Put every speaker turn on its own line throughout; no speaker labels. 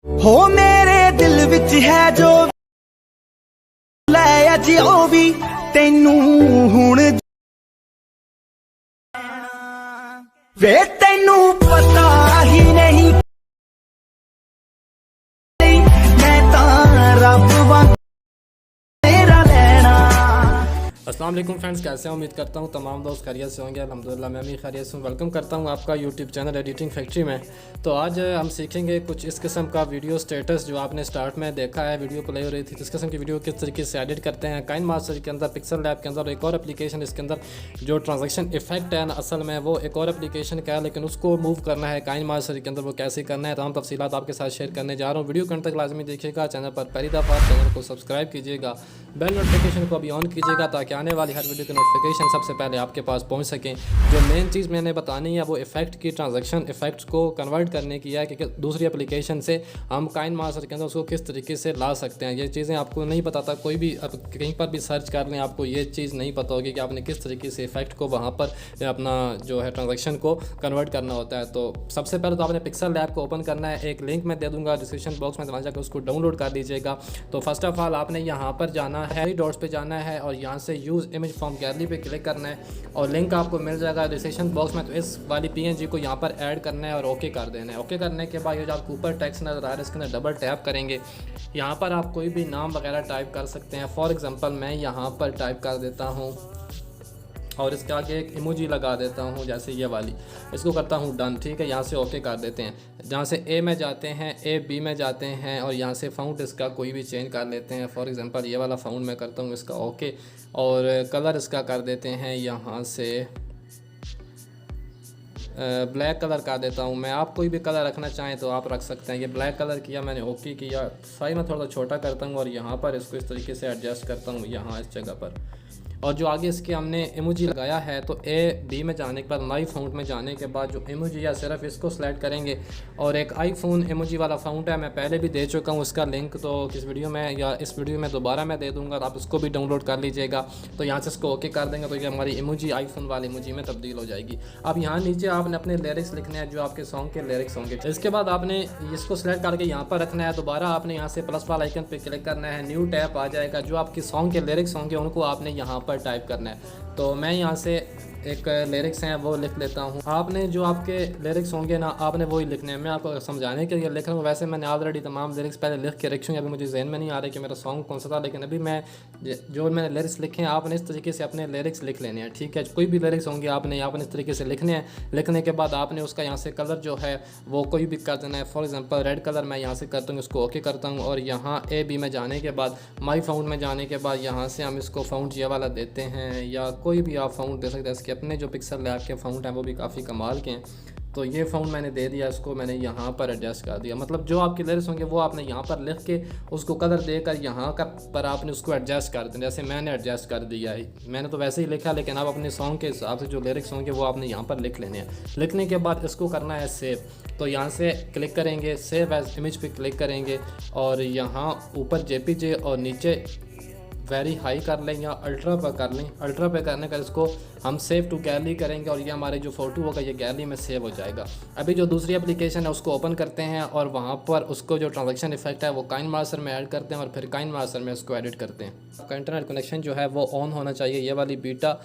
हो मेरे दिल विच है जो लै अज ओ भी तैनू हुण वे तैनू पता ही नहीं मैं तां रब वांग तेरा लैना।
अस्सलाम वालेकुम फ्रेंड्स, कैसे हैं? उम्मीद करता हूँ तमाम दोस्त खैरियत से होंगे। अल्हम्दुलिल्लाह मैं भी खैरियत से हूँ। वेलकम करता हूँ आपका यूट्यूब चैनल एडिटिंग फैक्ट्री में। तो आज हम सीखेंगे कुछ इस किस्म का वीडियो स्टेटस जो आपने स्टार्ट में देखा है, वीडियो प्ले हो रही थी, इस किस्म की वीडियो किस तरीके से एडिट करते हैं काइन मास्टर के अंदर, पिक्सल लैब के अंदर। एक और एप्लीकेशन इसके अंदर जो ट्रांजेक्शन इफेक्ट है ना, असल में वो एक और एप्लीकेशन का है, लेकिन उसको मूव करना है काइन मास्टर के अंदर। वो कैसे करना है, तमाम तफसीलात आपके साथ शेयर करने जा रहा हूँ। वीडियो के अंत तक लाजमी देखिएगा। चैनल पर पहली दफ़ा चैनल को सब्सक्राइब कीजिएगा, बेल नोटिफिकेशन को भी ऑन कीजिएगा ताकि आने वाली हर वीडियो की नोटिफिकेशन सबसे पहले आपके पास पहुंच सकें। जो मेन चीज़ मैंने बतानी है वो इफेक्ट की, ट्रांजैक्शन इफेक्ट्स को कन्वर्ट करने की है कि दूसरी एप्लीकेशन से हम काइन मास्टर के अंदर उसको किस तरीके से ला सकते हैं। ये चीज़ें आपको नहीं पता था, कोई भी कहीं पर भी सर्च कर लें आपको ये चीज़ नहीं पता होगी कि आपने किस तरीके से इफेक्ट को वहाँ पर अपना जो है ट्रांजैक्शन को कन्वर्ट करना होता है। तो सबसे पहले तो आपने पिक्सल लैब को ओपन करना है। एक लिंक मैं दे दूँगा डिस्क्रिप्शन बॉक्स में, वहाँ जाकर उसको डाउनलोड कर लीजिएगा। तो फर्स्ट ऑफ ऑल आपने यहाँ पर जाना है, डॉट्स पे जाना है और यहाँ से यूज़ इमेज फ्रॉम गैलरी पे क्लिक करना है और लिंक आपको मिल जाएगा डिस्क्रिप्शन बॉक्स में। तो इस वाली पीएनजी को यहाँ पर ऐड करना है और ओके कर देना है। ओके करने के बाद ये जो आपको ऊपर टेक्स्ट नजर आ रहा है इसके अंदर डबल टैप करेंगे। यहाँ पर आप कोई भी नाम वगैरह टाइप कर सकते हैं। फॉर एग्जांपल मैं यहाँ पर टाइप कर देता हूँ और इसके आगे एक इमोजी लगा देता हूँ, जैसे ये वाली, इसको करता हूँ डन। ठीक है, यहाँ से ओके कर देते हैं। जहाँ से ए में जाते हैं, ए बी में जाते हैं और यहाँ से फ़ॉन्ट इसका कोई भी चेंज कर लेते हैं। फॉर एग्जांपल ये वाला फ़ॉन्ट मैं करता हूँ इसका ओके, और कलर इसका कर देते हैं यहाँ से ब्लैक कलर कर देता हूँ मैं। आप कोई भी कलर रखना चाहें तो आप रख सकते हैं। ये ब्लैक कलर किया मैंने, ओके किया। साइज में थोड़ा छोटा करता हूँ और यहाँ पर इसको इस तरीके से एडजस्ट करता हूँ यहाँ इस जगह पर। और जो आगे इसके हमने इमोजी लगाया है तो ए बी में जाने के बाद माई फ़ॉन्ट में जाने के बाद जो इमोजी है सिर्फ इसको सेलेक्ट करेंगे। और एक आईफोन इमोजी वाला फ़ॉन्ट है, मैं पहले भी दे चुका हूँ उसका लिंक, तो किस वीडियो में या इस वीडियो में दोबारा मैं दे दूँगा, तो आप उसको भी डाउनलोड कर लीजिएगा। तो यहाँ से इसको ओके कर देंगे तो ये हमारी इमोजी आईफोन वाली इमोजी में तब्दील हो जाएगी। अब यहाँ नीचे आपने अपने लिरिक्स लिखने हैं जो आपके सॉन्ग के लिरिक्स होंगे। इसके बाद आपने इसको सेलेक्ट करके यहाँ पर रखना है। दोबारा आपने यहाँ से प्लस वाला आइकन पर क्लिक करना है, न्यू टैब आ जाएगा। जो आपके सॉन्ग के लिरिक्स होंगे उनको आपने यहाँ पर टाइप करना है। तो मैं यहाँ से एक लिरिक्स हैं वो लिख लेता हूँ। आपने जो आपके लिरिक्स होंगे ना आपने वही लिखने हैं। मैं आपको समझाने के लिए लिख रहा हूँ, वैसे मैंने ऑलरेडी तमाम लिरिक्स पहले लिख के रखी हूँ। अभी मुझे जहन में नहीं आ रहा कि मेरा सॉन्ग कौन सा था, लेकिन अभी मैं जो मैंने लिरिक्स लिखे हैं आपने इस तरीके से अपने लिरिक्स लिख लेने हैं। ठीक है, कोई भी लिरिक्स होंगे आपने इस तरीके से लिखने हैं। लिखने के बाद आपने उसका यहाँ से कलर जो है वो कोई भी कर देना है। फॉर एग्जाम्पल रेड कलर मैं यहाँ से करता हूँ, इसको ओके करता हूँ। और यहाँ ए बी में जाने के बाद माई फ़ॉन्ट में जाने के बाद यहाँ से हम इसको फ़ॉन्ट ये वाला देते हैं, या कोई भी आप फ़ॉन्ट दे सकते हैं। इसके अपने जो पिक्सल लैब के फ़ॉन्ट हैं वो भी काफ़ी कमाल के हैं। तो ये फ़ॉन्ट मैंने दे दिया, इसको मैंने यहाँ पर एडजस्ट कर दिया। मतलब जो आपके लिरिक्स होंगे वो आपने यहाँ पर लिख के उसको कलर देकर यहाँ का पर आपने उसको एडजस्ट कर देना। जैसे मैंने एडजस्ट कर दिया है, मैंने तो वैसे ही लिखा, लेकिन आप अपने सॉन्ग के हिसाब से जो लिरिक्स होंगे वो आपने यहाँ पर लिख लेने हैं। लिखने के बाद इसको करना है सेव। तो यहाँ से क्लिक करेंगे, सेव एज इमेज पे क्लिक करेंगे और यहाँ ऊपर जेपीजे और नीचे वेरी हाई कर लें या अल्ट्रा पर कर लें। अल्ट्रा पे करने का इसको हम सेव टू गैलरी करेंगे और ये हमारे जो फ़ोटो होगा ये गैलरी में सेव हो जाएगा। अभी जो दूसरी एप्लीकेशन है उसको ओपन करते हैं और वहाँ पर उसको जो ट्रांजैक्शन इफेक्ट है वो काइन मास्टर में ऐड करते हैं और फिर काइन मास्टर में उसको एडिट करते हैं। आपका इंटरनेट कनेक्शन जो है वो ऑन होना चाहिए। ये वाली बीटा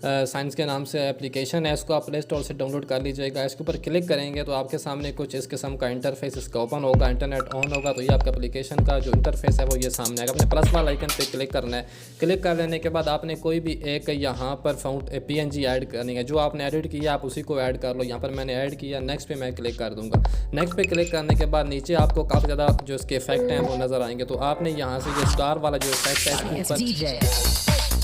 साइंस के नाम से एप्लीकेशन है, इसको आप प्ले स्टोर से डाउनलोड कर लीजिएगा। इसके ऊपर क्लिक करेंगे तो आपके सामने कुछ इस किस्म का इंटरफेस इसका ओपन होगा, इंटरनेट ऑन होगा। तो ये आपका एप्लीकेशन का जो इंटरफेस है वो ये सामने आएगा। अपने प्लस वाला आइकन पे क्लिक करना है। क्लिक कर लेने के बाद आपने कोई भी एक यहाँ पर फ़ॉन्ट पीएनजी ऐड करनी है। जो आपने एडिट किया आप उसी को ऐड कर लो। यहाँ पर मैंने ऐड किया, नेक्स्ट पे मैं क्लिक कर दूँगा। नेक्स्ट पे क्लिक करने के बाद नीचे आपको काफ़ी ज़्यादा जो इसके इफेक्ट हैं वो नज़र आएंगे। तो आपने यहाँ से जो स्टार वाला जो इफेक्ट है इसके ऊपर,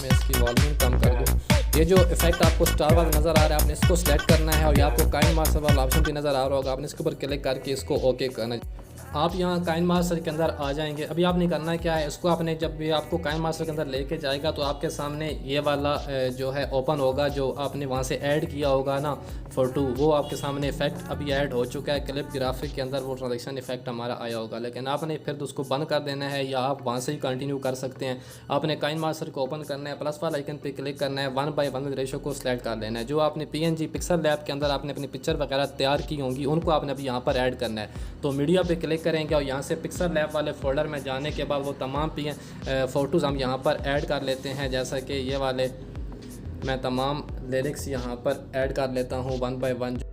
मैं इसकी वॉल्यूम कम कर दूँ। ये जो इफेक्ट आपको स्टार वाला नज़र आ रहा है आपने इसको सेलेक्ट करना है और ये आपको काइन मास्टर वाला ऑप्शन भी नज़र आ रहा होगा। आपने इसके ऊपर क्लिक करके इसको ओके करना है। आप यहाँ काइन मास्टर के अंदर आ जाएंगे। अभी आपने करना क्या है, इसको आपने जब भी आपको काइन मास्टर के अंदर लेके जाएगा तो आपके सामने ये वाला जो है ओपन होगा, जो आपने वहाँ से ऐड किया होगा ना फ़ोटो, वो आपके सामने इफेक्ट अभी ऐड हो चुका है। क्लिप ग्राफिक के अंदर वो ट्रांजेक्शन इफेक्ट हमारा आया होगा, लेकिन आपने फिर उसको बंद कर देना है या आप वहाँ से ही कंटिन्यू कर सकते हैं। आपने काइन मास्टर को ओपन करना है, प्लस वाला आइकन पे क्लिक करना है, 1:1 रेशो को सिलेक्ट कर लेना है। जो आपने पीएनजी पिक्सल लैब के अंदर आपने अपनी पिक्चर वगैरह तैयार की होंगी उनको आपने अभी यहाँ पर ऐड करना है। तो मीडिया पे क्लिक क्लिक करेंगे और यहाँ से पिक्सल लैब वाले फ़ोल्डर में जाने के बाद वो तमाम फ़ोटोज़ हम यहाँ पर ऐड कर लेते हैं। जैसा कि ये वाले मैं तमाम लिरिक्स यहाँ पर ऐड कर लेता हूँ 1 बाय 1।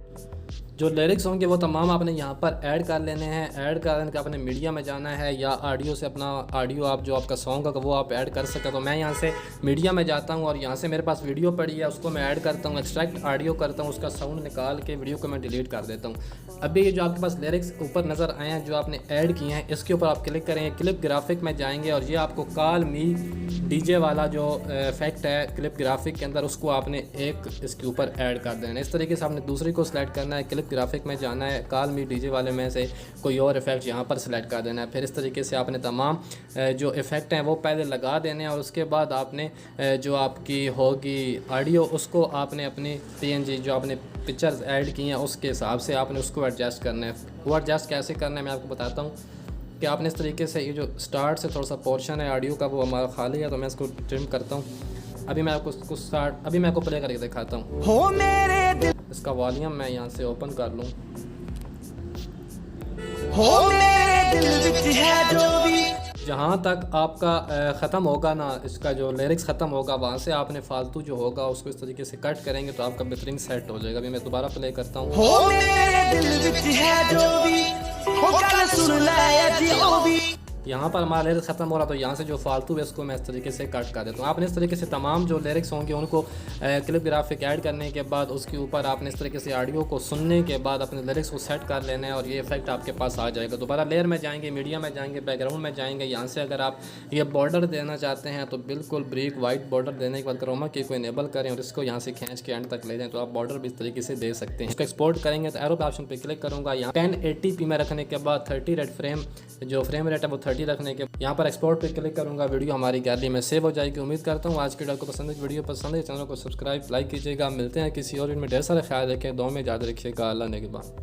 जो लिरिक्स होंगे वो तमाम आपने यहाँ पर ऐड कर लेने हैं। ऐड करने के आपने मीडिया में जाना है या ऑडियो से अपना ऑडियो आप जो आपका सॉन्ग होगा वो आप ऐड कर सकें। तो मैं यहाँ से मीडिया में जाता हूँ और यहाँ से मेरे पास वीडियो पड़ी है, उसको मैं ऐड करता हूँ, एक्सट्रैक्ट ऑडियो करता हूँ, उसका साउंड निकाल के वीडियो को मैं डिलीट कर देता हूँ। अभी ये जो आपके पास लिरिक्स ऊपर नज़र आए हैं जो आपने ऐड किए हैं, इसके ऊपर आप क्लिक करेंगे, क्लिप ग्राफिक में जाएंगे और ये आपको कॉल मी डीजे वाला जो इफेक्ट है क्लिप ग्राफिक के अंदर, उसको आपने एक इसके ऊपर ऐड कर देना है। इस तरीके से आपने दूसरी को सिलेक्ट करना है, क्लिप ग्राफिक में जाना है, कॉल मी डीजे वाले में से कोई और इफेक्ट यहाँ पर सिलेक्ट कर देना है। फिर इस तरीके से आपने तमाम जो इफ़ेक्ट हैं वो पहले लगा देने हैं और उसके बाद आपने जो आपकी होगी ऑडियो उसको आपने अपनी PNG जो आपने पिक्चर्स ऐड की हैं उसके हिसाब से आपने उसको एडजस्ट करना है। वो एडजस्ट कैसे करना है मैं आपको बताता हूँ कि आपने इस तरीके से ये जो स्टार्ट से थोड़ा सा पोर्शन है ऑडियो का वो हमारा खाली है, तो मैं इसको ट्रिम करता हूँ। अभी मैं आपको प्ले करके दिखाता हूँ।
हो मेरे दिल,
इसका वॉल्यूम मैं यहाँ से ओपन कर लूँ।
हो मेरे दिल विच है जो भी।
जहाँ तक आपका ख़त्म होगा ना, इसका जो लिरिक्स ख़त्म होगा वहाँ से आपने फालतू जो होगा उसको इस तरीके से कट करेंगे तो आपका बेहतरीन सेट हो जाएगा। अभी मैं दोबारा प्ले करता हूँ।
हो मेरे दिल विच है जो भी, हो कल सुन ले जी ओ भी।
यहाँ पर हमारा लिरिक्स ख़त्म हो रहा तो यहाँ से जो फालतू है उसको मैं इस तरीके से कट कर देता हूँ। आपने इस तरीके से तमाम जो लिरिक्स होंगे उनको क्लिप ग्राफिक ऐड करने के बाद उसके ऊपर आपने इस तरीके से ऑडियो को सुनने के बाद अपने लिरिक्स को सेट कर लेना है और ये इफेक्ट आपके पास आ जाएगा। दोबारा लेयर में जाएंगे, मीडिया में जाएंगे, बैकग्राउंड में जाएंगे। यहाँ से अगर आप ये बॉर्डर देना चाहते हैं तो बिल्कुल ब्रिक वाइट बॉर्डर देने के बाद क्रोमा की को इनेबल करें और इसको यहाँ से खींच के एंड तक ले जाएँ तो आप बॉर्डर भी इस तरीके से दे सकते हैं। इसको एक्सपोर्ट करेंगे तो एरो ऑप्शन पर क्लिक करूँगा। यहाँ 1080p में रखने के बाद 30 रेट फ्रेम जो फ्रेम रेट है वो 30 रखने के यहाँ पर एक्सपोर्ट पे क्लिक करूँगा। वीडियो हमारी गैलरी में सेव हो जाएगी। उम्मीद करता हूँ आज की वीडियो को पसंद है। वीडियो पसंद है चैनल को सब्सक्राइब लाइक कीजिएगा। मिलते हैं किसी और वीडियो में। ढेर सारा ख्याल रखें, दुआ में याद रखिएगा। अल्लाह ने के बाद।